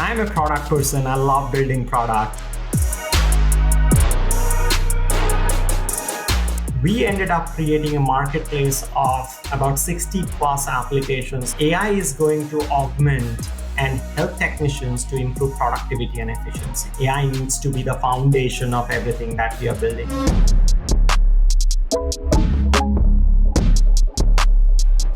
I'm a product person. I love building product. We ended up creating a marketplace of about 60 plus applications. AI is going to augment and help technicians to improve productivity and efficiency. AI needs to be the foundation of everything that we are building.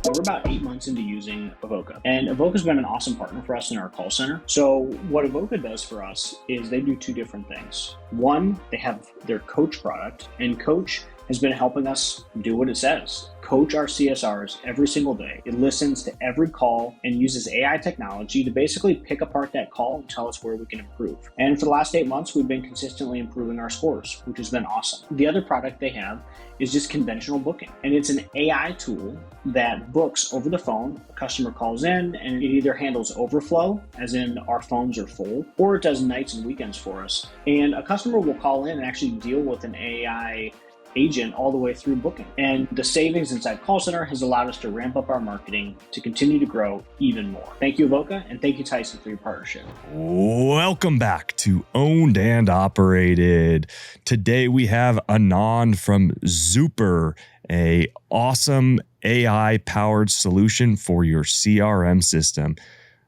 We're about 8 months into using Avoca, and Avoca's been an awesome partner for us in our call center. So what Avoca does for us is they do two different things. One, they have their Coach product, and Coach has been helping us do what it says. Coach our CSRs every single day. It listens to every call and uses AI technology to basically pick apart that call and tell us where we can improve. And for the last 8 months, we've been consistently improving our scores, which has been awesome. The other product they have is just conventional booking. And it's an AI tool that books over the phone. A customer calls in and it either handles overflow, as in our phones are full, or it does nights and weekends for us. And a customer will call in and actually deal with an AI agent all the way through booking. And the savings inside call center has allowed us to ramp up our marketing to continue to grow even more. Thank you, Avoca, and thank you, Tyson, for your partnership. Welcome back to Owned and Operated. Today we have Anand from Zuper, a awesome AI-powered solution for your CRM system.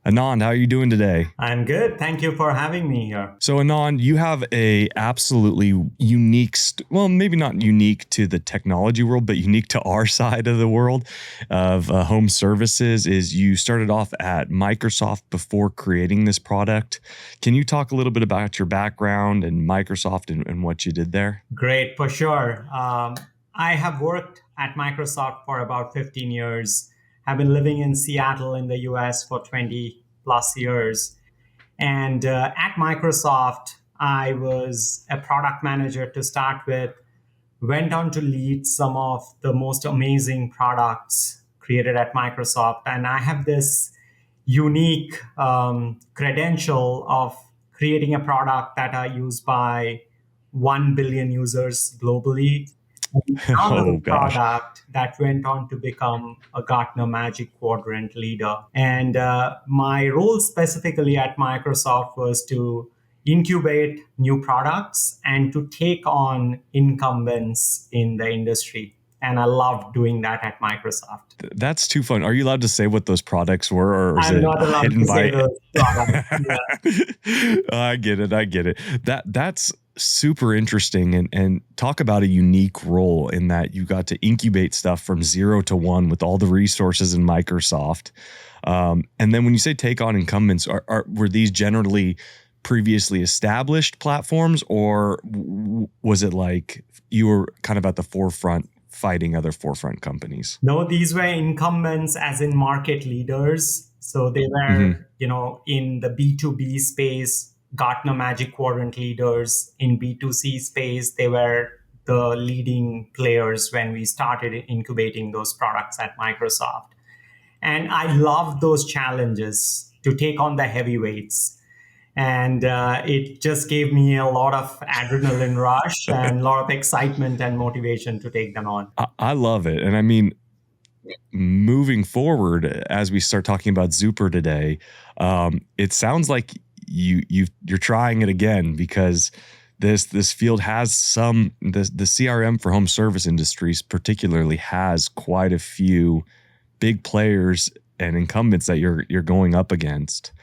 Anand, how are you doing today? I'm good. Thank you for having me here. So Anand, you have a absolutely unique, well, maybe not unique to the technology world, but unique to our side of the world of home services, is you started off at Microsoft before creating this product. Can you talk a little bit about your background and Microsoft and what you did there? Great, for sure. I have worked at Microsoft for about 15 years. I've been living in Seattle in the US for 20 plus years. And at Microsoft, I was a product manager to start with, went on to lead some of the most amazing products created at Microsoft. And I have this unique credential of creating a product that are used by 1 billion users globally. Another product that went on to become a Gartner Magic Quadrant leader. And my role specifically at Microsoft was to incubate new products and to take on incumbents in the industry. And I loved doing that at Microsoft. That's too fun. Are you allowed to say what those products were, or is I'm not allowed to say those products. Yeah. I get it. That's super interesting, and talk about a unique role in that you got to incubate stuff from 0 to 1 with all the resources in Microsoft. And then when you say take on incumbents, were these generally previously established platforms, or was it like you were kind of at the forefront fighting other forefront companies? No, these were incumbents as in market leaders. So they were, in the B2B space, Gartner Magic Quadrant leaders. In B2C space, they were the leading players when we started incubating those products at Microsoft. And I loved those challenges to take on the heavyweights. And it just gave me a lot of adrenaline rush and a lot of excitement and motivation to take them on. I love it. And I mean, moving forward, as we start talking about Zuper today, it sounds like you're trying it again, because this field has the CRM for home service industries particularly has quite a few big players and incumbents that you're going up against.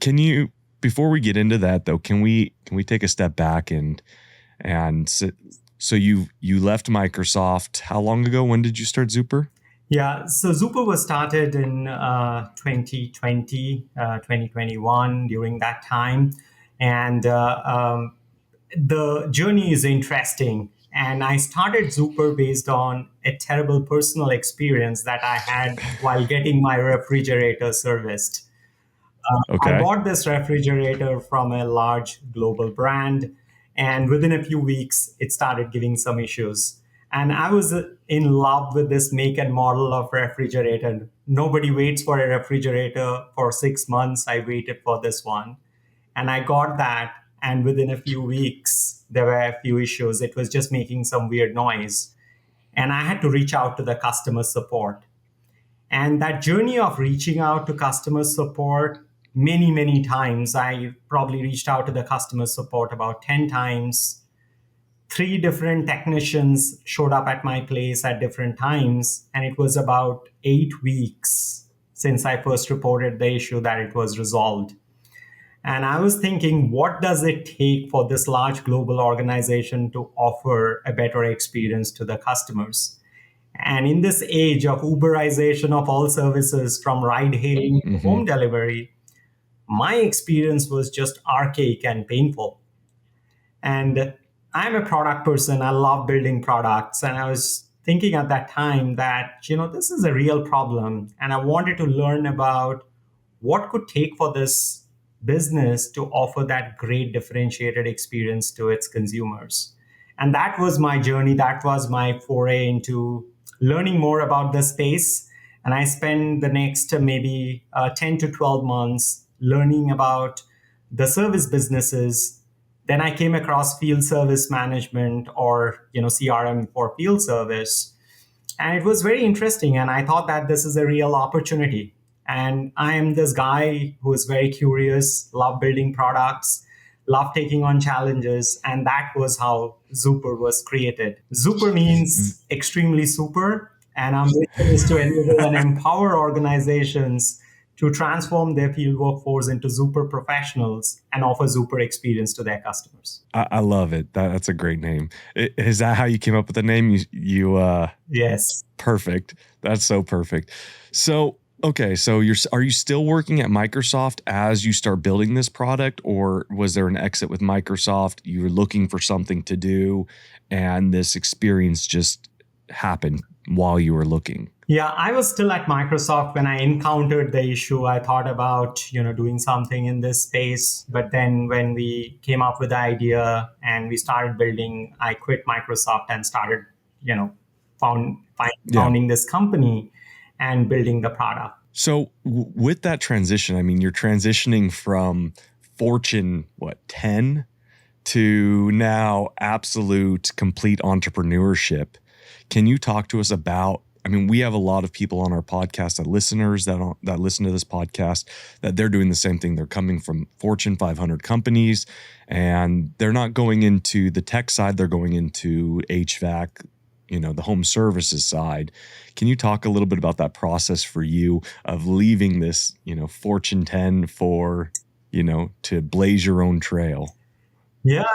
Can you, before we get into that though, can we take a step back and so you left Microsoft how long ago? When did you start Zuper? Yeah, so Zuper was started in 2020, 2021, during that time. And the journey is interesting. And I started Zuper based on a terrible personal experience that I had while getting my refrigerator serviced. I bought this refrigerator from a large global brand, and within a few weeks, it started giving some issues. And I was in love with this make and model of refrigerator. Nobody waits for a refrigerator for 6 months. I waited for this one. And I got that. And within a few weeks, there were a few issues. It was just making some weird noise. And I had to reach out to the customer support. And that journey of reaching out to customer support many, many times. I probably reached out to the customer support about 10 times. 3 different technicians showed up at my place at different times, and it was about 8 weeks since I first reported the issue that it was resolved. And I was thinking, what does it take for this large global organization to offer a better experience to the customers? And in this age of Uberization of all services from ride hailing to home delivery, my experience was just archaic and painful. And I'm a product person. I love building products. And I was thinking at that time that, this is a real problem. And I wanted to learn about what could take for this business to offer that great differentiated experience to its consumers. And that was my journey. That was my foray into learning more about the space. And I spent the next maybe 10 to 12 months learning about the service businesses. Then I came across field service management, or CRM for field service. And it was very interesting. And I thought that this is a real opportunity. And I am this guy who is very curious, love building products, love taking on challenges. And that was how Zuper was created. Zuper means extremely super. And our mission is to enable and empower organizations to transform their field workforce into Zuper professionals and offer Zuper experience to their customers. I love it. That's a great name. Is that how you came up with the name? Yes. Perfect. That's so perfect. So, okay. So are you still working at Microsoft as you start building this product, or was there an exit with Microsoft? You were looking for something to do and this experience just happened while you were looking? Yeah, I was still at Microsoft when I encountered the issue. I thought about, doing something in this space. But then when we came up with the idea and we started building, I quit Microsoft and started, founding this company and building the product. So with that transition, I mean, you're transitioning from Fortune, 10 to now absolute complete entrepreneurship. Can you talk to us about, we have a lot of people on our podcast, listeners that listen to this podcast, that they're doing the same thing. They're coming from Fortune 500 companies, and they're not going into the tech side. They're going into HVAC, the home services side. Can you talk a little bit about that process for you of leaving this, Fortune 10 for, to blaze your own trail? Yeah.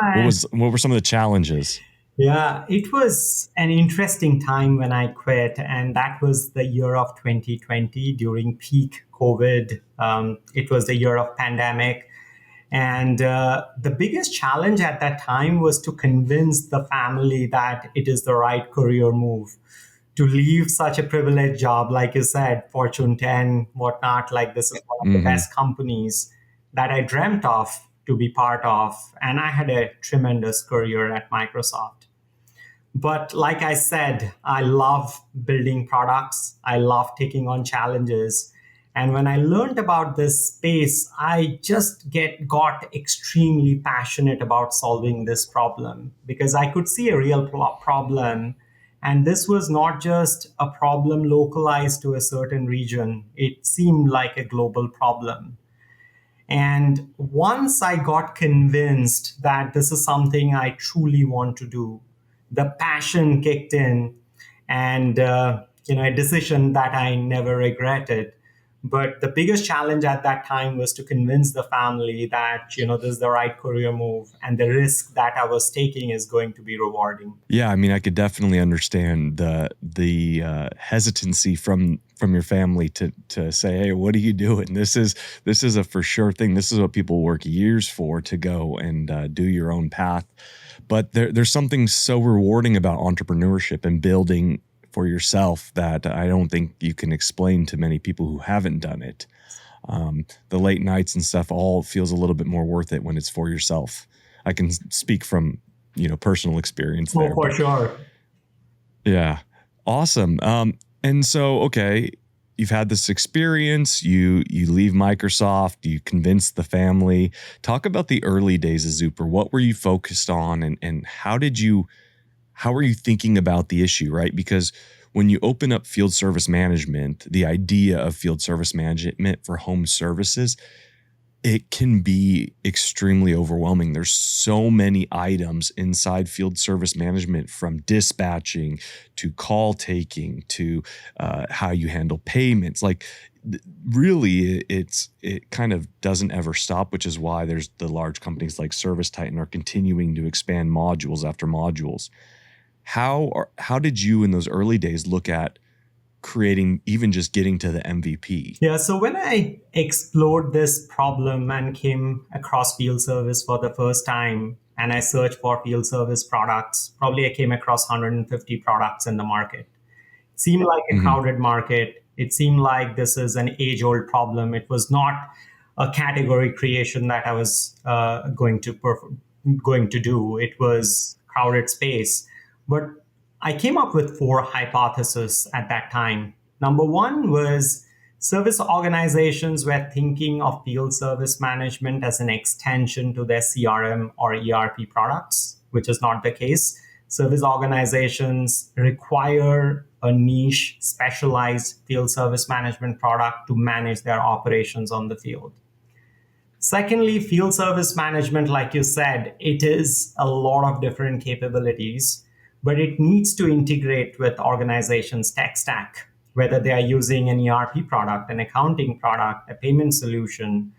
What were some of the challenges? Yeah, it was an interesting time when I quit, and that was the year of 2020 during peak COVID. It was the year of pandemic. And the biggest challenge at that time was to convince the family that it is the right career move. To leave such a privileged job, like you said, Fortune 10, whatnot, like this is one of the best companies that I dreamt of to be part of. And I had a tremendous career at Microsoft. But like I said, I love building products. I love taking on challenges. And when I learned about this space, I just got extremely passionate about solving this problem, because I could see a real problem. And this was not just a problem localized to a certain region. It seemed like a global problem. And once I got convinced that this is something I truly want to do, the passion kicked in, and a decision that I never regretted. But the biggest challenge at that time was to convince the family that, this is the right career move, and the risk that I was taking is going to be rewarding. Yeah, I could definitely understand the hesitancy from your family to say, hey, what are you doing? This is a for sure thing. This is what people work years for, to go and do your own path. But there's something so rewarding about entrepreneurship and building for yourself that I don't think you can explain to many people who haven't done it. The late nights and stuff all feels a little bit more worth it when it's for yourself. I can speak from, personal experience there. Oh, for sure. Yeah. Awesome. And so, okay, you've had this experience, you leave Microsoft, you convince the family. Talk about the early days of Zuper. What were you focused on, and how were you thinking about the issue, right? Because when you open up field service management, the idea of field service management for home services, it can be extremely overwhelming. There's so many items inside field service management, from dispatching to call taking to how you handle payments. Like, really, it kind of doesn't ever stop, which is why there's the large companies like ServiceTitan are continuing to expand modules after modules. How did you in those early days look at creating, even just getting to the MVP? Yeah, so when I explored this problem and came across field service for the first time, and I searched for field service products, probably I came across 150 products in the market. It seemed like a Mm-hmm. crowded market. It seemed like this is an age-old problem. It was not a category creation that I was going to do. It was crowded space. But I came up with four hypotheses at that time. Number one was service organizations were thinking of field service management as an extension to their CRM or ERP products, which is not the case. Service organizations require a niche, specialized field service management product to manage their operations on the field. Secondly, field service management, like you said, it is a lot of different capabilities, but it needs to integrate with organizations' tech stack, whether they are using an ERP product, an accounting product, a payment solution,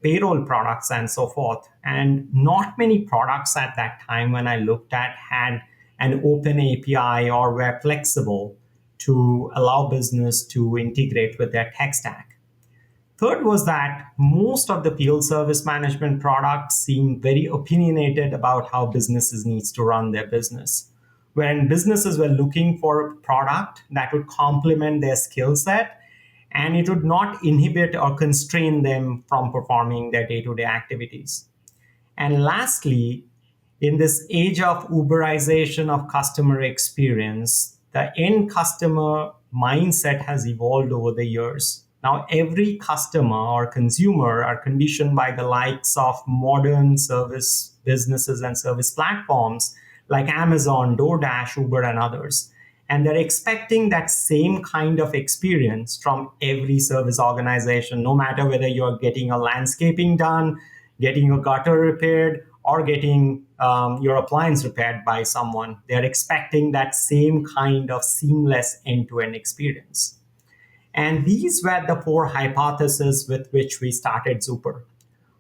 payroll products, and so forth. And not many products at that time, when I looked at, had an open API or were flexible to allow business to integrate with their tech stack. Third was that most of the field service management products seem very opinionated about how businesses needs to run their business. Wherein businesses were looking for a product that would complement their skill set and it would not inhibit or constrain them from performing their day-to-day activities. And lastly, in this age of Uberization of customer experience, the end customer mindset has evolved over the years. Now, every customer or consumer are conditioned by the likes of modern service businesses and service platforms like Amazon, DoorDash, Uber, and others. And they're expecting that same kind of experience from every service organization, no matter whether you're getting a landscaping done, getting a gutter repaired, or getting your appliance repaired by someone. They're expecting that same kind of seamless end-to-end experience. And these were the four hypotheses with which we started Zuper.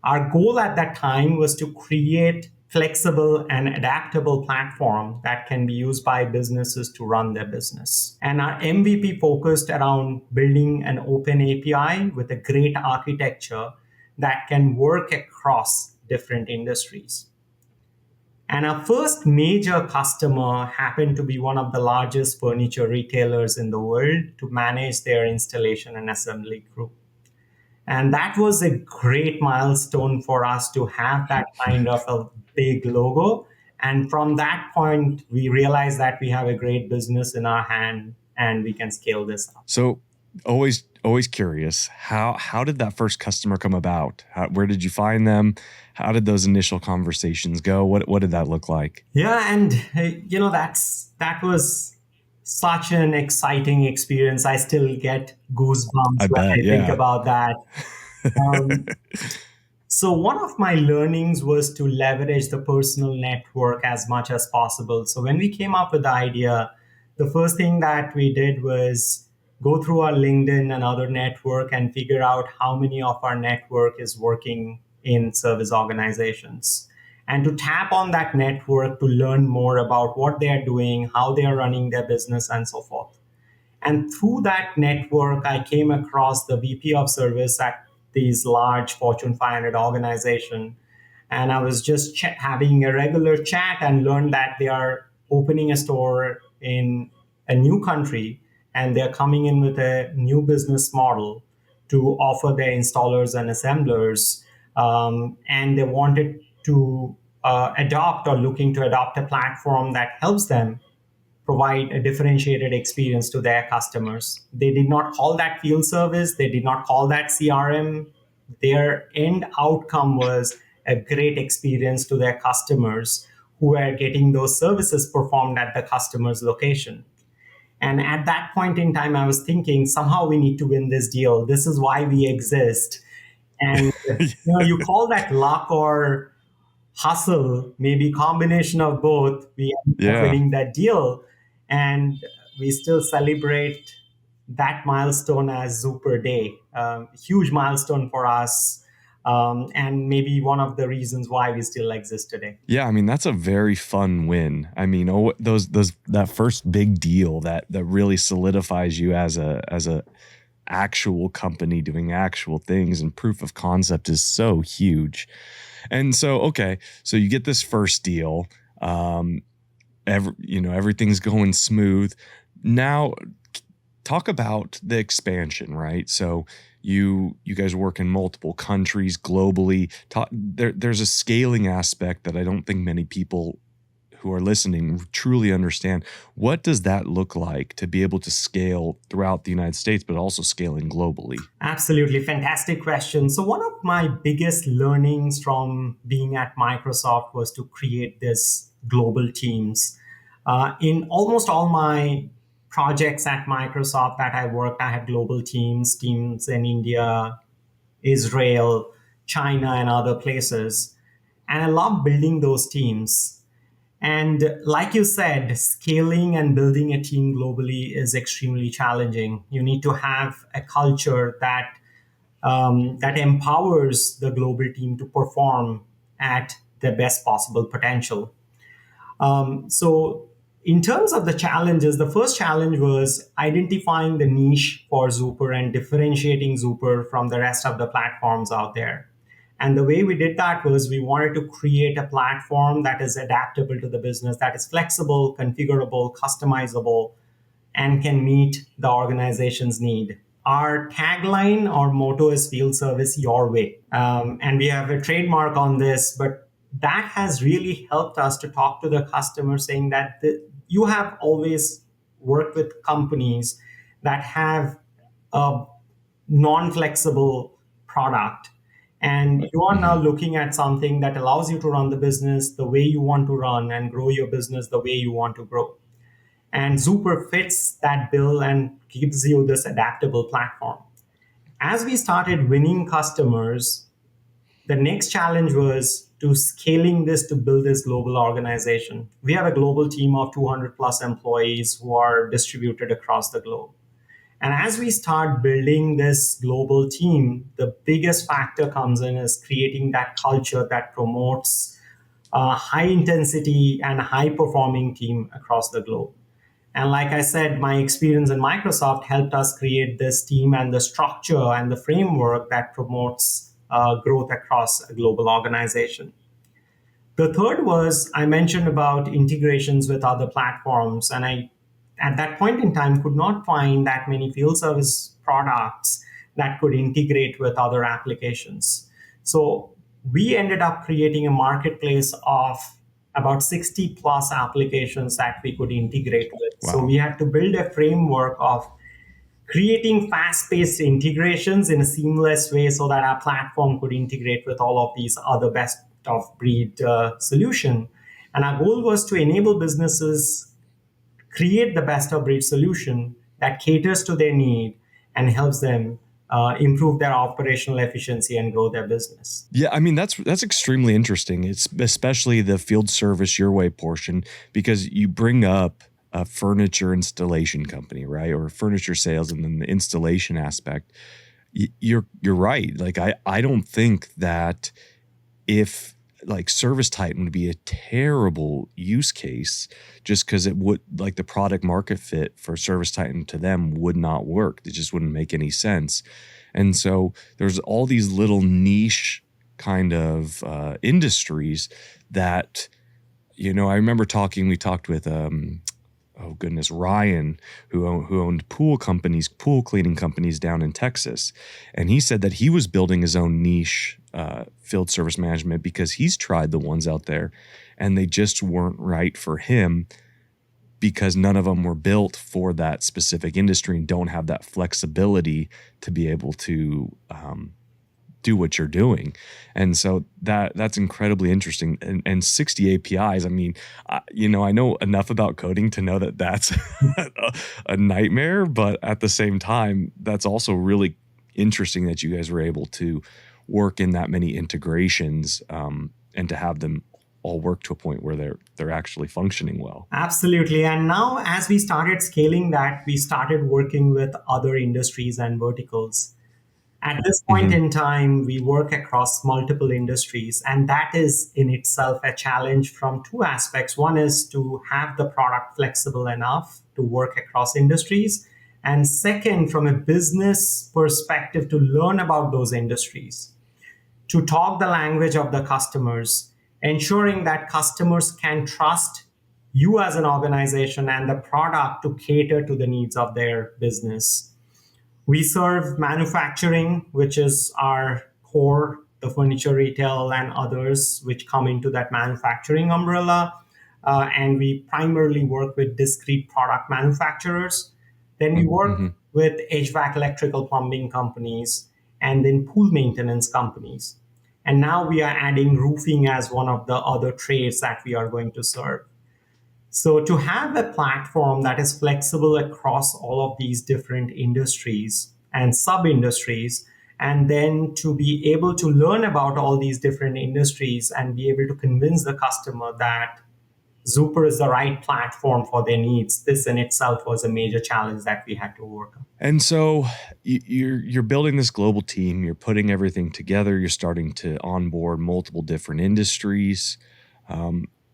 Our goal at that time was to create flexible and adaptable platform that can be used by businesses to run their business. And our MVP focused around building an open API with a great architecture that can work across different industries. And our first major customer happened to be one of the largest furniture retailers in the world to manage their installation and assembly crew. And that was a great milestone for us to have that kind of a big logo. And from that point, we realized that we have a great business in our hand and we can scale this up. So always curious, how did that first customer come about? Where did you find them? How did those initial conversations go? What did that look like? Yeah, and that was such an exciting experience. I still get goosebumps I when bet, I think yeah. about that. So one of my learnings was to leverage the personal network as much as possible. So when we came up with the idea, the first thing that we did was go through our LinkedIn and other network and figure out how many of our network is working in service organizations. And to tap on that network to learn more about what they are doing, how they are running their business, and so forth. And through that network, I came across the VP of service at these large Fortune 500 organization. And I was just having a regular chat and learned that they are opening a store in a new country and they're coming in with a new business model to offer their installers and assemblers. And they wanted to adopt or looking to adopt a platform that helps them provide a differentiated experience to their customers. They did not call that field service. They did not call that CRM. Their end outcome was a great experience to their customers who were getting those services performed at the customer's location. And at that point in time, I was thinking, somehow we need to win this deal. This is why we exist. And you call that luck or hustle, maybe combination of both. We ended up Yeah. winning that deal, and we still celebrate that milestone as Zuper Day. Huge milestone for us, and maybe one of the reasons why we still exist today. Yeah, I mean that's a very fun win. I mean, those that first big deal that really solidifies you as a actual company doing actual things, and proof of concept is so huge. And so, okay, so you get this first deal, everything's going smooth. Now, talk about the expansion, right? So you guys work in multiple countries globally. There's a scaling aspect that I don't think many people who are listening truly understand. What does that look like to be able to scale throughout the United States, but also scaling globally? Absolutely fantastic question. So one of my biggest learnings from being at Microsoft was to create this global teams. In almost all my projects at Microsoft that I worked, I had global teams in India, Israel, China, and other places. And I love building those teams. And like you said, scaling and building a team globally is extremely challenging. You need to have a culture that empowers the global team to perform at their best possible potential. So, in terms of the challenges, the first challenge was identifying the niche for Zuper and differentiating Zuper from the rest of the platforms out there. And the way we did that was we wanted to create a platform that is adaptable to the business, that is flexible, configurable, customizable, and can meet the organization's need. Our tagline or motto is field service your way. And we have a trademark on this, but that has really helped us to talk to the customer saying that you have always worked with companies that have a non-flexible product. And you are now looking at something that allows you to run the business the way you want to run and grow your business the way you want to grow. And Zuper fits that bill and gives you this adaptable platform. As we started winning customers, the next challenge was to scaling this to build this global organization. We have a global team of 200 plus employees who are distributed across the globe. And as we start building this global team, the biggest factor comes in is creating that culture that promotes a high intensity and high performing team across the globe. And like I said, my experience in Microsoft helped us create this team and the structure and the framework that promotes growth across a global organization. The third was I mentioned about integrations with other platforms. And I, at that point in time, could not find that many field service products that could integrate with other applications. So we ended up creating a marketplace of about 60 plus applications that we could integrate with. Wow. So we had to build a framework of creating fast-paced integrations in a seamless way so that our platform could integrate with all of these other best of breed solution. And our goal was to enable businesses create the best of breed solution that caters to their need and helps them improve their operational efficiency and grow their business. Yeah, I mean that's extremely interesting. It's especially the field service your way portion, because you bring up a furniture installation company, right, or furniture sales, and then the installation aspect. You're right. Like I don't think that if like Service Titan would be a terrible use case just because it would, like, the product market fit for Service Titan to them would not work. It just wouldn't make any sense. And so there's all these little niche kind of industries that, I remember we talked with, Ryan, who owned pool cleaning companies down in Texas. And he said that he was building his own niche field service management because he's tried the ones out there and they just weren't right for him because none of them were built for that specific industry and don't have that flexibility to be able to do what you're doing. And so that's incredibly interesting. And 60 APIs, I mean, I know enough about coding to know that that's a nightmare, but at the same time, that's also really interesting that you guys were able to work in that many integrations and to have them all work to a point where they're actually functioning well. Absolutely. And now, as we started scaling that, we started working with other industries and verticals. At this point in time, we work across multiple industries, and that is in itself a challenge from two aspects. One is to have the product flexible enough to work across industries. And second, from a business perspective, to learn about those industries, to talk the language of the customers, ensuring that customers can trust you as an organization and the product to cater to the needs of their business. We serve manufacturing, which is our core, the furniture retail and others, which come into that manufacturing umbrella. And we primarily work with discrete product manufacturers. Then we work with HVAC electrical plumbing companies and then pool maintenance companies. And now we are adding roofing as one of the other trades that we are going to serve. So to have a platform that is flexible across all of these different industries and sub-industries, and then to be able to learn about all these different industries and be able to convince the customer that Zuper is the right platform for their needs, this in itself was a major challenge that we had to overcome. And so you're building this global team, you're putting everything together, you're starting to onboard multiple different industries.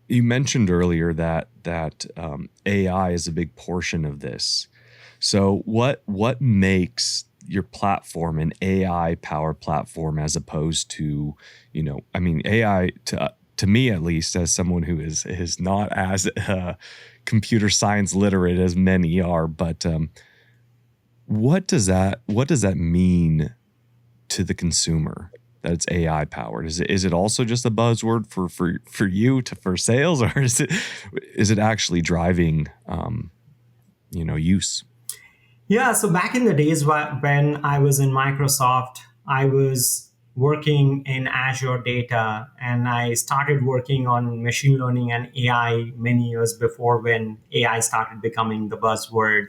You mentioned earlier that AI is a big portion of this. So what makes your platform an AI powered platform as opposed to, AI to me at least, as someone who is not as computer science literate as many are, but what does that mean to the consumer? That it's AI powered. Is it also just a buzzword for you for sales, or is it actually driving use? Yeah, so back in the days when I was in Microsoft, I was working in Azure data, and I started working on machine learning and AI many years before when AI started becoming the buzzword.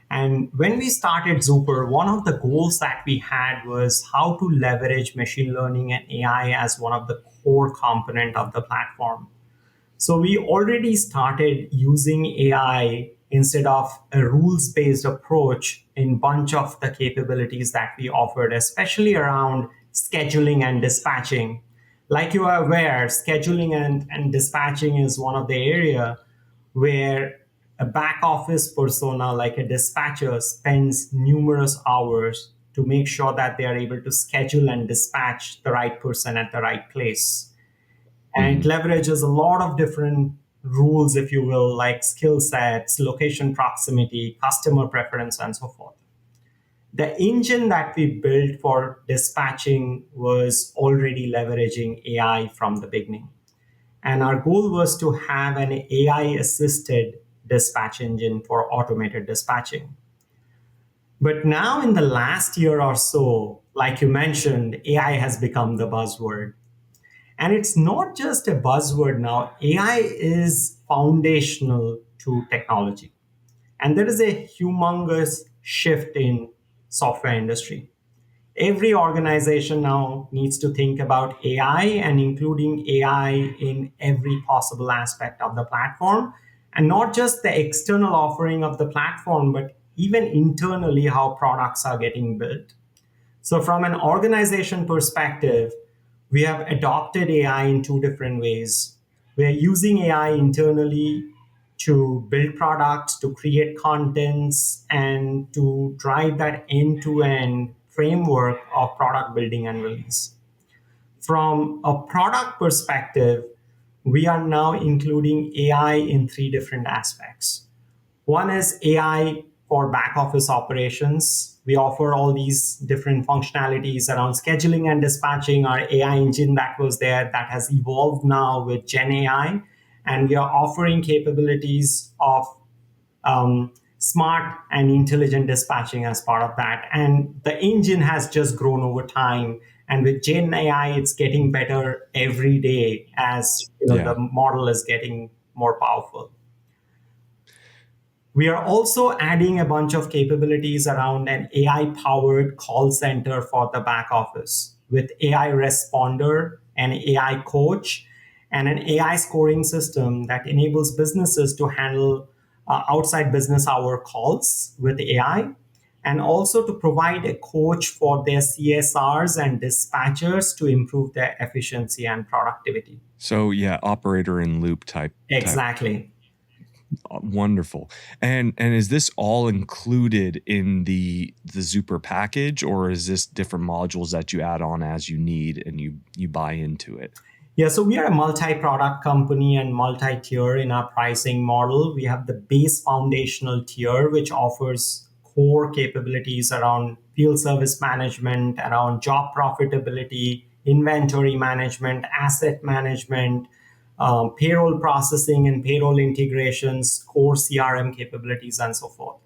And when we started Zuper, one of the goals that we had was how to leverage machine learning and AI as one of the core component of the platform. So we already started using AI instead of a rules-based approach in bunch of the capabilities that we offered, especially around scheduling and dispatching. Like you are aware, scheduling and dispatching is one of the area where a back office persona like a dispatcher spends numerous hours to make sure that they are able to schedule and dispatch the right person at the right place. And it leverages a lot of different rules, if you will, like skill sets, location proximity, customer preference, and so forth. The engine that we built for dispatching was already leveraging AI from the beginning. And our goal was to have an AI assisted dispatch engine for automated dispatching. But now, in the last year or so, like you mentioned, AI has become the buzzword. And it's not just a buzzword now, AI is foundational to technology. And there is a humongous shift in software industry. Every organization now needs to think about AI and including AI in every possible aspect of the platform, and not just the external offering of the platform, but even internally how products are getting built. So from an organization perspective, we have adopted AI in two different ways. We're using AI internally to build products, to create contents, and to drive that end-to-end framework of product building and release. From a product perspective, we are now including AI in three different aspects. One is AI for back office operations. We offer all these different functionalities around scheduling and dispatching. Our AI engine that was there that has evolved now with Gen AI. And we are offering capabilities of smart and intelligent dispatching as part of that. And the engine has just grown over time. And with Gen AI, it's getting better every day as the model is getting more powerful. We are also adding a bunch of capabilities around an AI-powered call center for the back office, with AI responder, an AI coach, and an AI scoring system that enables businesses to handle outside business hour calls with AI, and also to provide a coach for their CSRs and dispatchers to improve their efficiency and productivity. So yeah, operator in loop type. Exactly. Wonderful. And is this all included in the Zuper package, or is this different modules that you add on as you need and you buy into it? Yeah, so we are a multi-product company and multi-tier in our pricing model. We have the base foundational tier, which offers core capabilities around field service management, around job profitability, inventory management, asset management, payroll processing and payroll integrations, core CRM capabilities, and so forth.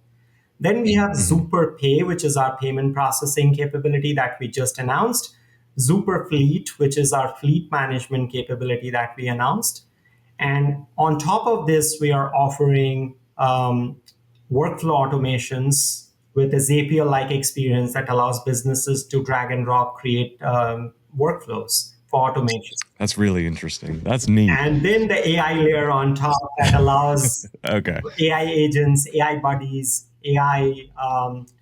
Then we have Zuper Pay, which is our payment processing capability that we just announced. Zuper Fleet, which is our fleet management capability that we announced. And on top of this, we are offering workflow automations with a Zapier-like experience that allows businesses to drag and drop, create workflows for automation. That's really interesting. That's neat. And then the AI layer on top that allows okay. AI agents, AI buddies, AI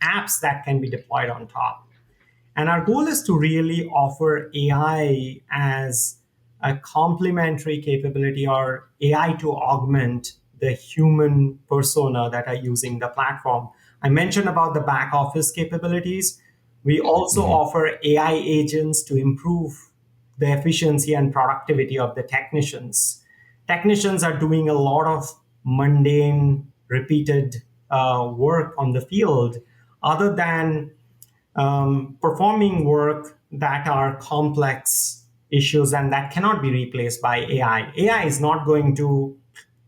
apps that can be deployed on top. And our goal is to really offer AI as a complementary capability or AI to augment the human persona that are using the platform. I mentioned about the back office capabilities. We also offer AI agents to improve the efficiency and productivity of the technicians. Technicians are doing a lot of mundane, repeated work on the field, other than performing work that are complex issues and that cannot be replaced by AI. AI is not going to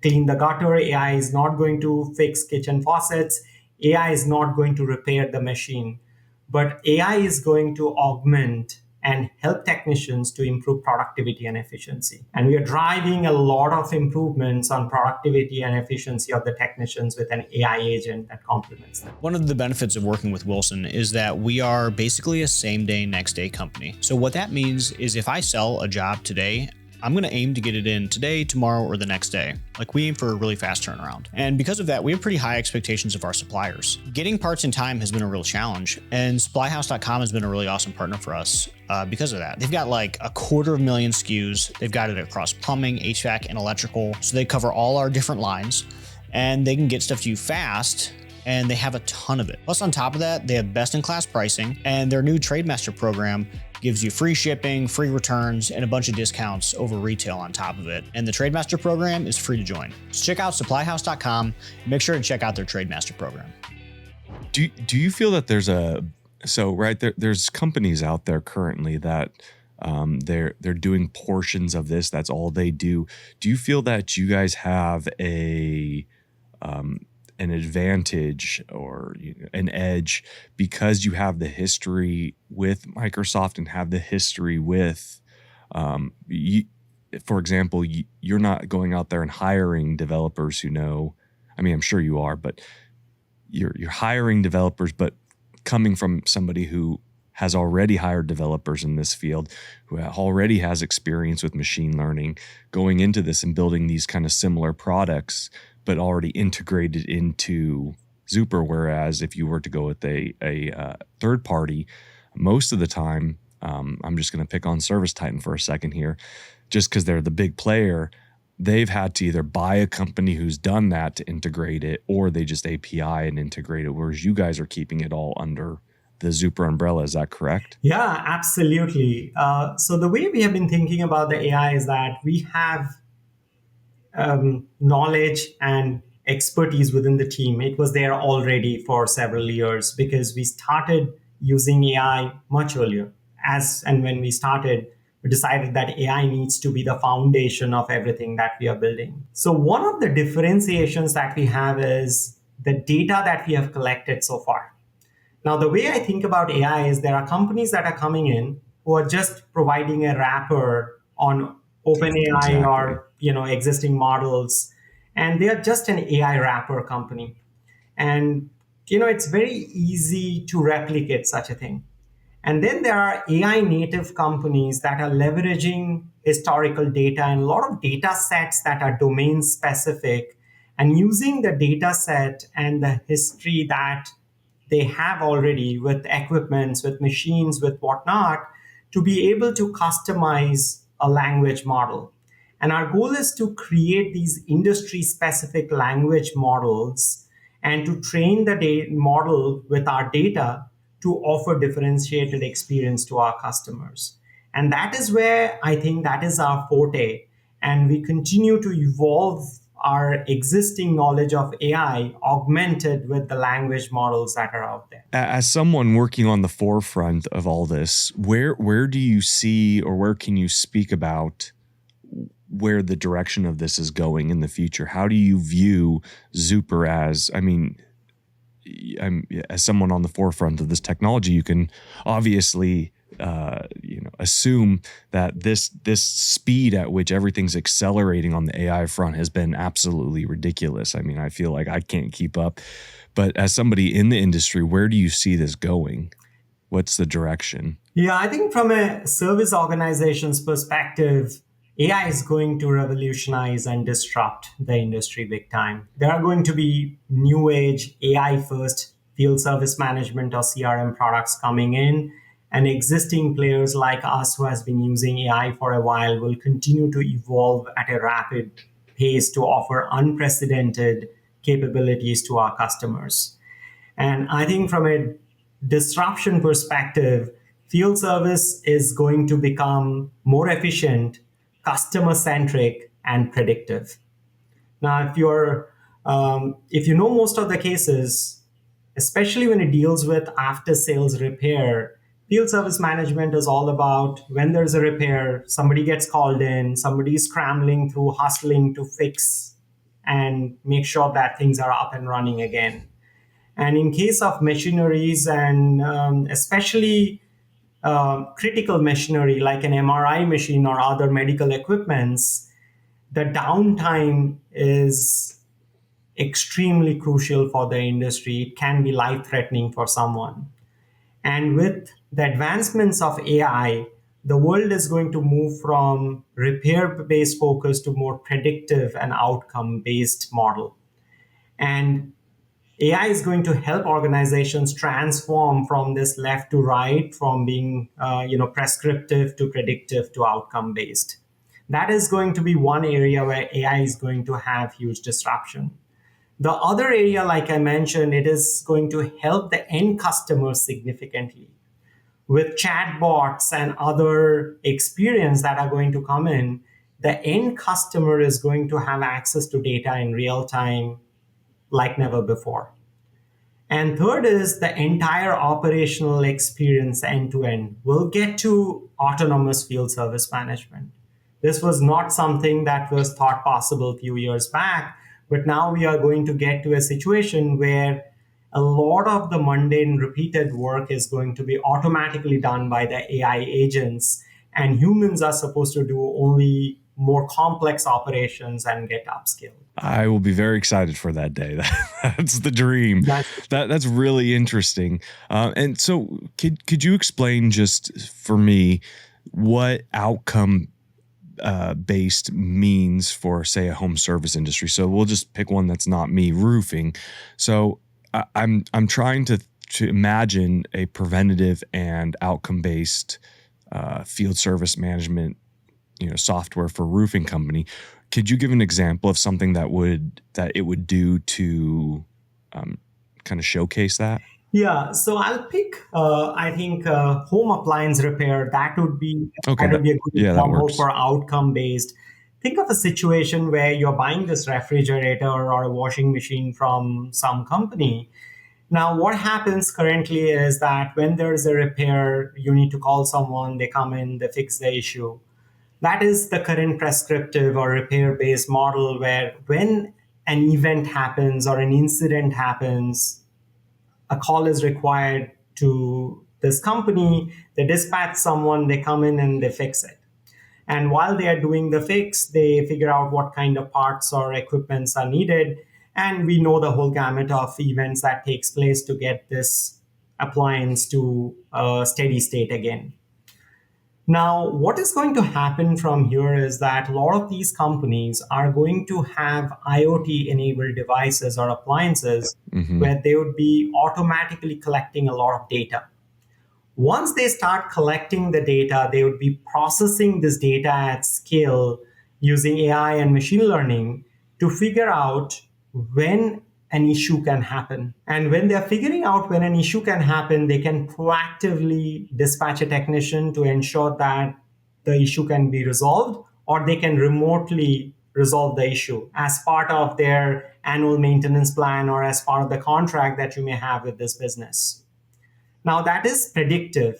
clean the gutter. AI is not going to fix kitchen faucets. AI is not going to repair the machine. But AI is going to augment and help technicians to improve productivity and efficiency. And we are driving a lot of improvements on productivity and efficiency of the technicians with an AI agent that complements them. One of the benefits of working with Wilson is that we are basically a same day, next day company. So what that means is if I sell a job today, I'm going to aim to get it in today, tomorrow, or the next day. Like, we aim for a really fast turnaround. And because of that, we have pretty high expectations of our suppliers. Getting parts in time has been a real challenge, and supplyhouse.com has been a really awesome partner for us because of that. They've got like 250,000 SKUs. They've got it across plumbing, HVAC, and electrical. So they cover all our different lines, and they can get stuff to you fast, and they have a ton of it. Plus, on top of that, they have best-in-class pricing, and their new TradeMaster program gives you free shipping, free returns, and a bunch of discounts over retail on top of it. And the TradeMaster program is free to join. So check out supplyhouse.com and make sure to check out their TradeMaster program. Do you feel that there's companies out there currently that they're doing portions of this, that's all they do. Do you feel that you guys have an advantage or an edge because you have the history with Microsoft and have the history with, for example, you're not going out there and hiring developers who know, I mean, I'm sure you are, but you're hiring developers, but coming from somebody who has already hired developers in this field, who already has experience with machine learning, going into this and building these kind of similar products, but already integrated into Zuper. Whereas if you were to go with a third party, most of the time, I'm just going to pick on ServiceTitan for a second here, just because they're the big player, they've had to either buy a company who's done that to integrate it, or they just API and integrate it, whereas you guys are keeping it all under the Zuper umbrella. Is that correct? Yeah, absolutely. So the way we have been thinking about the AI is that we have knowledge and expertise within the team. It was there already for several years because we started using AI much earlier. When we started, we decided that AI needs to be the foundation of everything that we are building. So one of the differentiations that we have is the data that we have collected so far. Now, the way I think about AI is there are companies that are coming in who are just providing a wrapper on OpenAI or existing models, and they are just an AI wrapper company. And it's very easy to replicate such a thing. And then there are AI native companies that are leveraging historical data and a lot of data sets that are domain specific, and using the data set and the history that they have already with equipments, with machines, with whatnot, to be able to customize a language model. And our goal is to create these industry specific language models and to train the model with our data to offer differentiated experience to our customers. And that is where I think that is our forte. And we continue to evolve our existing knowledge of AI augmented with the language models that are out there. As someone working on the forefront of all this, where do you see, or where can you speak about where the direction of this is going in the future? How do you view Zuper as, as someone on the forefront of this technology, you can obviously assume that this speed at which everything's accelerating on the AI front has been absolutely ridiculous. I mean, I feel like I can't keep up. But as somebody in the industry, where do you see this going? What's the direction? Yeah, I think from a service organization's perspective, AI is going to revolutionize and disrupt the industry big time. There are going to be new age AI first field service management or CRM products coming in, and existing players like us who has been using AI for a while will continue to evolve at a rapid pace to offer unprecedented capabilities to our customers. And I think from a disruption perspective, field service is going to become more efficient, customer-centric, and predictive. Now, if you know most of the cases, especially when it deals with after-sales repair, field service management is all about when there's a repair, somebody gets called in, somebody's scrambling through, hustling to fix and make sure that things are up and running again. And in case of machineries and especially critical machinery like an MRI machine or other medical equipments, the downtime is extremely crucial for the industry. It can be life-threatening for someone. And with the advancements of AI, the world is going to move from repair-based focus to more predictive and outcome-based model. And AI is going to help organizations transform from this left to right, from being prescriptive to predictive to outcome based. That is going to be one area where AI is going to have huge disruption. The other area, like I mentioned, it is going to help the end customers significantly. With chatbots and other experience that are going to come in, the end customer is going to have access to data in real time like never before. And third is the entire operational experience end to end. We'll get to autonomous field service management. This was not something that was thought possible a few years back, but now we are going to get to a situation where a lot of the mundane repeated work is going to be automatically done by the AI agents, and humans are supposed to do only more complex operations and get upskilled. I will be very excited for that day. That's the dream. That's really interesting. And so could you explain just for me what outcome based means for, say, a home service industry? So we'll just pick one that's not me, roofing. So I'm trying to imagine a preventative and outcome based field service management software for roofing company. Could you give an example of something that it would do to kind of showcase that? Yeah, so I'll pick, I think, home appliance repair. That would be a good example for outcome-based. Think of a situation where you're buying this refrigerator or a washing machine from some company. Now, what happens currently is that when there's a repair, you need to call someone, they come in, they fix the issue. That is the current prescriptive or repair-based model where when an event happens or an incident happens, a call is required to this company, they dispatch someone, they come in and they fix it. And while they are doing the fix, they figure out what kind of parts or equipments are needed. And we know the whole gamut of events that takes place to get this appliance to a steady state again. Now, what is going to happen from here is that a lot of these companies are going to have IoT enabled devices or appliances Mm-hmm. where they would be automatically collecting a lot of data. Once they start collecting the data, they would be processing this data at scale using AI and machine learning to figure out when an issue can happen. And when they're figuring out when an issue can happen, they can proactively dispatch a technician to ensure that the issue can be resolved, or they can remotely resolve the issue as part of their annual maintenance plan or as part of the contract that you may have with this business. Now, that is predictive.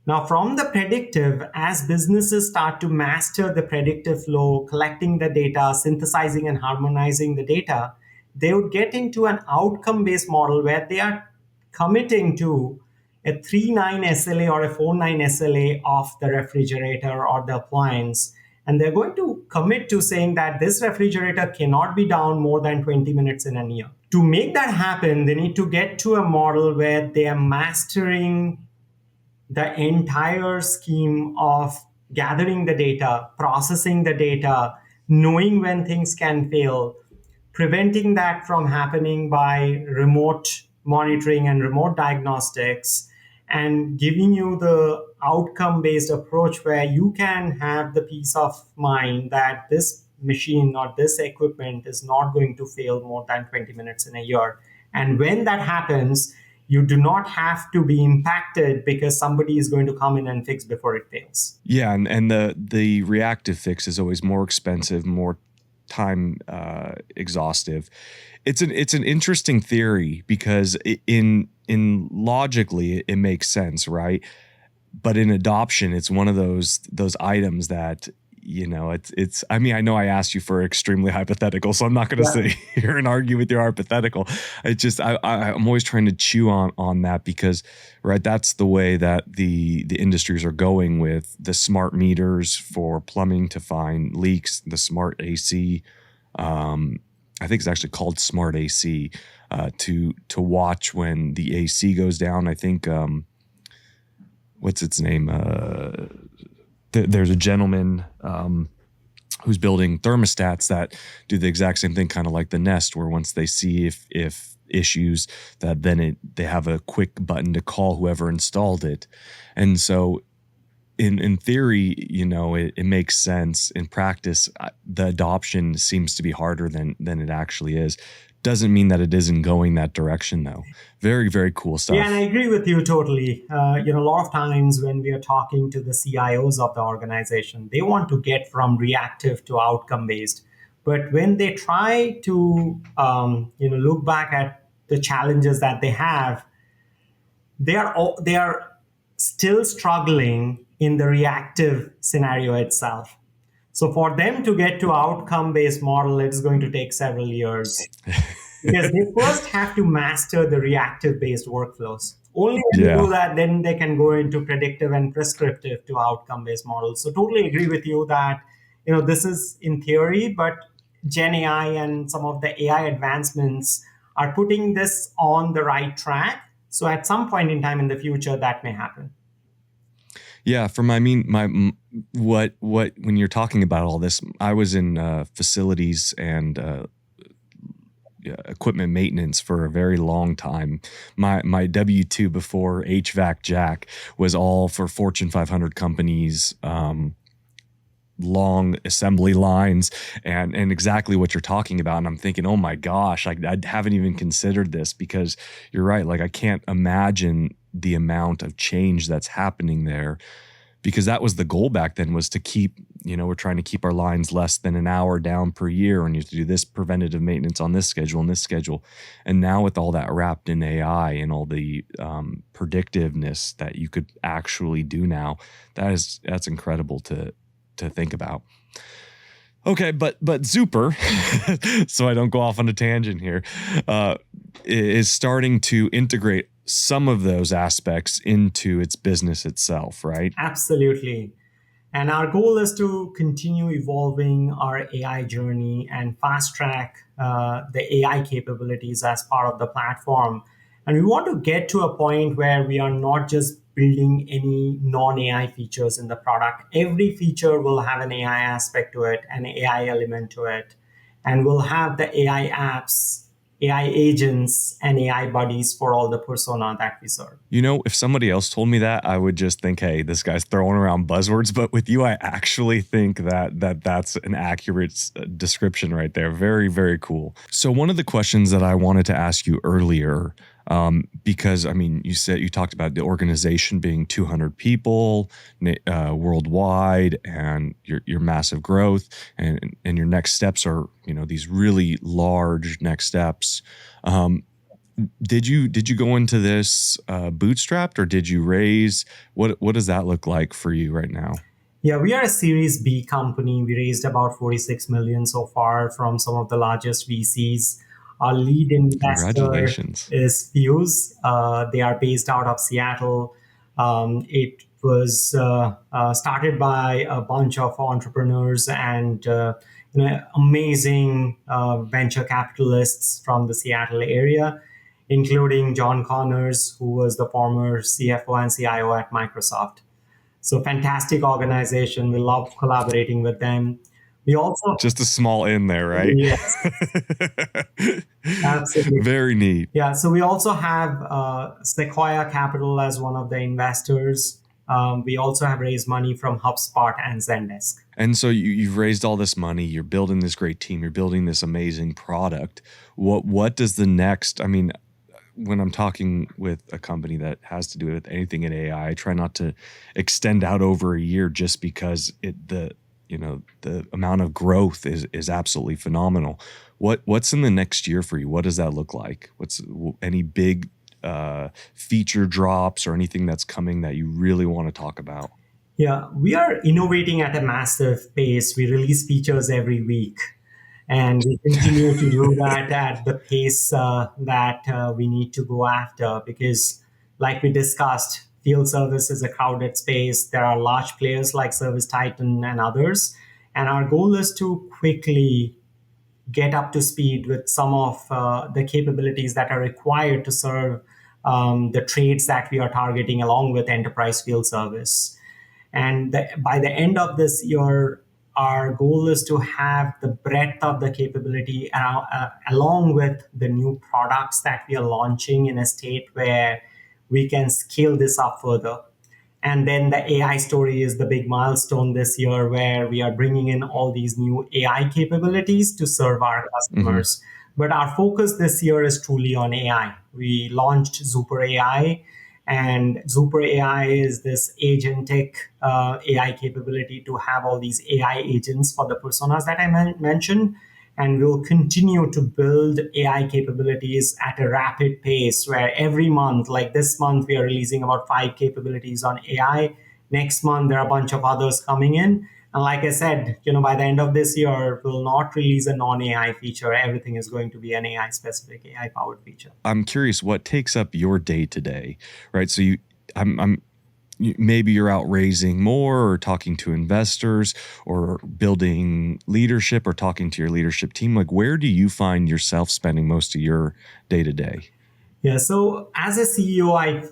Now, from the predictive, as businesses start to master the predictive flow, collecting the data, synthesizing and harmonizing the data, they would get into an outcome based model where they are committing to a 3.9 SLA or a 4.9 SLA of the refrigerator or the appliance. And they're going to commit to saying that this refrigerator cannot be down more than 20 minutes in a year. To make that happen, they need to get to a model where they are mastering the entire scheme of gathering the data, processing the data, knowing when things can fail, preventing that from happening by remote monitoring and remote diagnostics, and giving you the outcome based approach where you can have the peace of mind that this machine or this equipment is not going to fail more than 20 minutes in a year. And when that happens, you do not have to be impacted because somebody is going to come in and fix before it fails. Yeah, and the reactive fix is always more expensive, more time exhaustive. It's an interesting theory because in logically it makes sense, right? But in adoption, it's one of those items that, you know, it's I mean, I know I asked you for extremely hypothetical, so I'm not going to sit here and argue with your hypothetical. It's just I'm always trying to chew on that because, right, that's the way that the industries are going with the smart meters for plumbing to find leaks, the smart AC. I think it's actually called smart AC to watch when the AC goes down. I think what's its name? There's a gentleman who's building thermostats that do the exact same thing, kind of like the Nest, where once they see if issues, that then they have a quick button to call whoever installed it. And so in theory, you know, it makes sense. In practice, the adoption seems to be harder than it actually is. Doesn't mean that it isn't going that direction, though. Very, very cool stuff. Yeah, and I agree with you totally. A lot of times when we are talking to the CIOs of the organization, they want to get from reactive to outcome based. But when they try to, look back at the challenges that they have, they are still struggling in the reactive scenario itself. So for them to get to outcome-based model, it's going to take several years because they first have to master the reactive-based workflows. Only when they do that, then they can go into predictive and prescriptive to outcome-based models. So totally agree with you that this is in theory, but Gen AI and some of the AI advancements are putting this on the right track. So at some point in time in the future, that may happen. Yeah, what when you're talking about all this, I was in facilities and equipment maintenance for a very long time. My W-2 before HVAC Jack was all for Fortune 500 companies, long assembly lines and exactly what you're talking about. And I'm thinking, oh my gosh, I haven't even considered this because you're right. Like I can't imagine the amount of change that's happening there because that was the goal back then was to keep, we're trying to keep our lines less than an hour down per year. And you have to do this preventative maintenance on this schedule and this schedule. And now with all that wrapped in AI and all the predictiveness that you could actually do now, that's incredible to think about. Okay, but Zuper, so I don't go off on a tangent here, is starting to integrate some of those aspects into its business itself, right? Absolutely. And our goal is to continue evolving our AI journey and fast track the AI capabilities as part of the platform. And we want to get to a point where we are not just building any non-AI features in the product. Every feature will have an AI aspect to it, an AI element to it, and we'll have the AI apps, AI agents, and AI buddies for all the persona that we serve. You know, if somebody else told me that, I would just think, hey, this guy's throwing around buzzwords. But with you, I actually think that's an accurate description right there. Very, very cool. So one of the questions that I wanted to ask you earlier, because I mean, you talked about the organization being 200 people worldwide, and your massive growth, and your next steps are, you know, these really large next steps. Did you go into this bootstrapped, or did you raise? What does that look like for you right now? Yeah, we are a Series B company. We raised about 46 million so far from some of the largest VCs. Our lead investor Congratulations. is Fuse. They are based out of Seattle. It was started by a bunch of entrepreneurs and amazing venture capitalists from the Seattle area, including John Connors, who was the former CFO and CIO at Microsoft. So fantastic organization. We love collaborating with them. We also Just a small in there, right? yes, absolutely. Very neat. Yeah. So we also have Sequoia Capital as one of the investors. We also have raised money from HubSpot and Zendesk. And so you've raised all this money. You're building this great team. You're building this amazing product. What does the next? I mean, when I'm talking with a company that has to do with anything in AI, I try not to extend out over a year just because the amount of growth is absolutely phenomenal. What's in the next year for you? What does that look like? What's any big feature drops or anything that's coming that you really want to talk about? Yeah, we are innovating at a massive pace. We release features every week, and we continue to do that at the pace that we need to go after, because, like we discussed, field service is a crowded space. There are large players like Service Titan and others, and our goal is to quickly get up to speed with some of the capabilities that are required to serve the trades that we are targeting, along with enterprise field service. And by the end of this year, our goal is to have the breadth of the capability along with the new products that we are launching in a state where we can scale this up further. And then the AI story is the big milestone this year, where we are bringing in all these new AI capabilities to serve our customers. Mm-hmm. But our focus this year is truly on AI. We launched Zuper AI, and Zuper AI is this agentic AI capability to have all these AI agents for the personas that I mentioned. And we'll continue to build AI capabilities at a rapid pace, where every month, like this month, we are releasing about 5 capabilities on AI. Next month, there are a bunch of others coming in. And like I said, by the end of this year, we'll not release a non-AI feature. Everything is going to be an AI-specific, AI-powered feature. I'm curious, what takes up your day to day, right? So maybe you're out raising more, or talking to investors, or building leadership, or talking to your leadership team. Like, where do you find yourself spending most of your day to day? Yeah. So as a CEO, I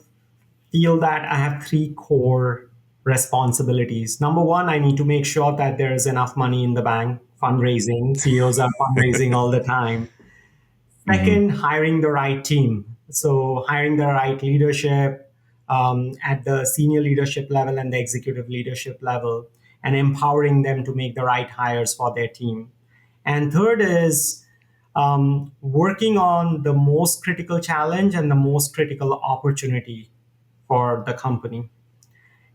feel that I have 3 core responsibilities. Number one, I need to make sure that there is enough money in the bank. Fundraising. CEOs are fundraising all the time. Second, hiring the right team. So hiring the right leadership at the senior leadership level and the executive leadership level, and empowering them to make the right hires for their team. And third is working on the most critical challenge and the most critical opportunity for the company.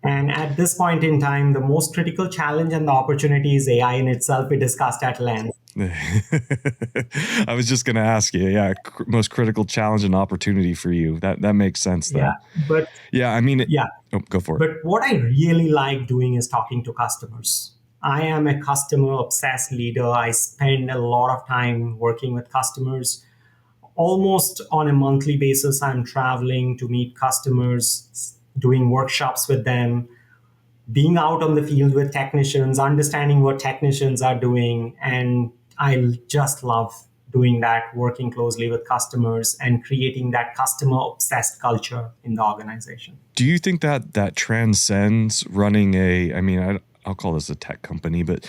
And at this point in time, the most critical challenge and the opportunity is AI in itself. We discussed at length. I was just going to ask you, most critical challenge and opportunity for you. That makes sense, though. Go for it. But what I really like doing is talking to customers. I am a customer-obsessed leader. I spend a lot of time working with customers. Almost on a monthly basis, I'm traveling to meet customers, doing workshops with them, being out on the field with technicians, understanding what technicians are doing. And I just love doing that, working closely with customers and creating that customer obsessed culture in the organization. Do you think that that transcends running I'll call this a tech company, but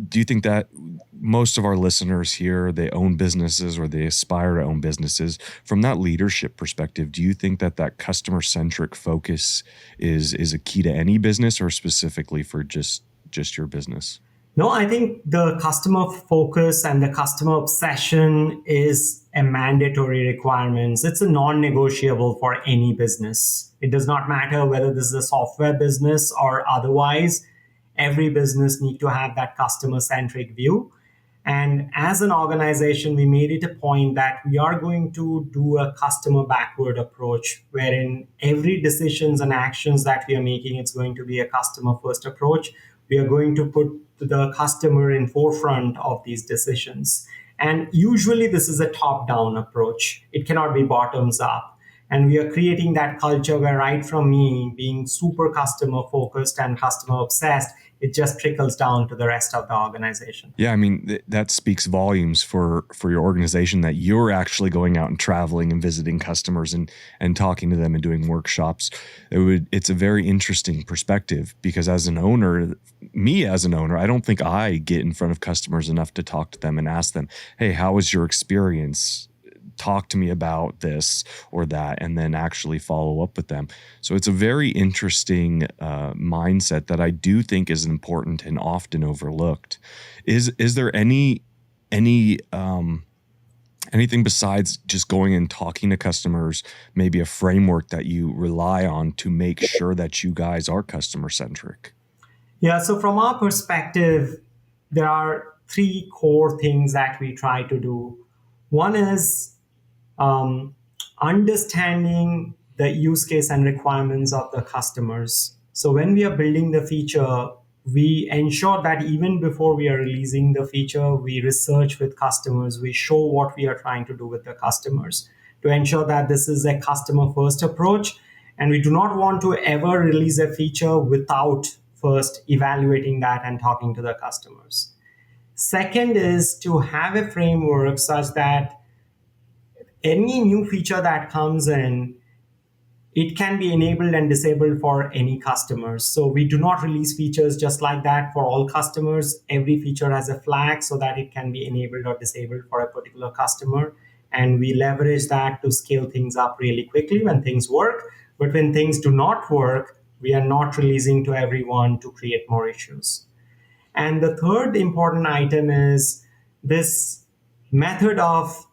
do you think that most of our listeners here, they own businesses or they aspire to own businesses? From that leadership perspective, do you think that that customer-centric focus is a key to any business or specifically for just your business? No, I think the customer focus and the customer obsession is a mandatory requirement. It's a non-negotiable for any business. It does not matter whether this is a software business or otherwise. Every business needs to have that customer-centric view. And as an organization, we made it a point that we are going to do a customer backward approach, wherein every decisions and actions that we are making, it's going to be a customer first approach. We are going to put the customer in forefront of these decisions. And usually this is a top-down approach. It cannot be bottoms up. And we are creating that culture where right from me being super customer focused and customer obsessed, it just trickles down to the rest of the organization. Yeah, I mean, that speaks volumes for your organization that you're actually going out and traveling and visiting customers and talking to them and doing workshops. It's a very interesting perspective because as an owner, I don't think I get in front of customers enough to talk to them and ask them, hey, how was your experience? Talk to me about this or that, and then actually follow up with them. So it's a very interesting mindset that I do think is important and often overlooked. Is there anything besides just going and talking to customers, maybe a framework that you rely on to make sure that you guys are customer centric? Yeah, so from our perspective, there are three core things that we try to do. One is understanding the use case and requirements of the customers. So when we are building the feature, we ensure that even before we are releasing the feature, we research with customers, we show what we are trying to do with the customers to ensure that this is a customer first approach. And we do not want to ever release a feature without first evaluating that and talking to the customers. Second is to have a framework such that any new feature that comes in, it can be enabled and disabled for any customers. So we do not release features just like that for all customers. Every feature has a flag so that it can be enabled or disabled for a particular customer. And we leverage that to scale things up really quickly when things work. But when things do not work, we are not releasing to everyone to create more issues. And the third important item is this method of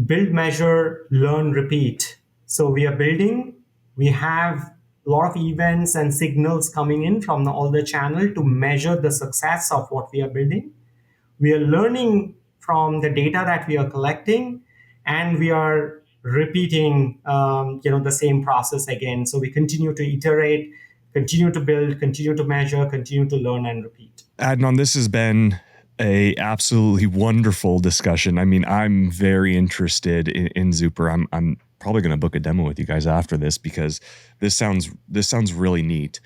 build, measure, learn, repeat. So we are building, we have a lot of events and signals coming in from all the channel to measure the success of what we are building. We are learning from the data that we are collecting, and we are repeating the same process again. So we continue to iterate, continue to build, continue to measure, continue to learn and repeat. Adnan, this has been a absolutely wonderful discussion. I mean, I'm very interested in Zuper. I'm probably going to book a demo with you guys after this because this sounds really neat.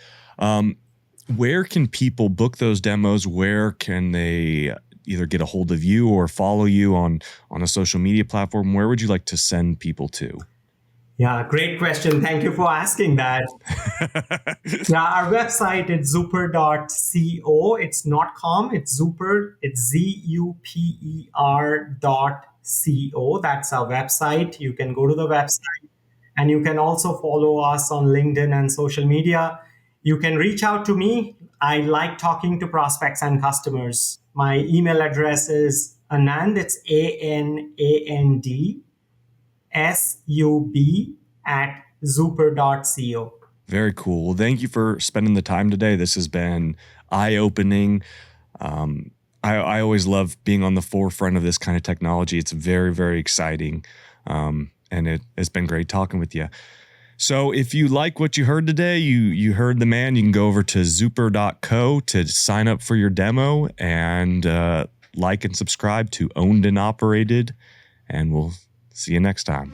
Where can people book those demos? Where can they either get a hold of you or follow you on a social media platform? Where would you like to send people to? Yeah, great question. Thank you for asking that. Yeah, our website is zuper.co. It's not com, it's Zuper. It's zuper.co. That's our website. You can go to the website and you can also follow us on LinkedIn and social media. You can reach out to me. I like talking to prospects and customers. My email address is Anand. It's ANAND sub@zuper.co. Very cool. Well, thank you for spending the time today. This has been eye-opening. I always love being on the forefront of this kind of technology. It's very, very exciting. And it's been great talking with you. So if you like what you heard today, you heard the man, you can go over to zuper.co to sign up for your demo and like and subscribe to Owned and Operated. And we'll see you next time.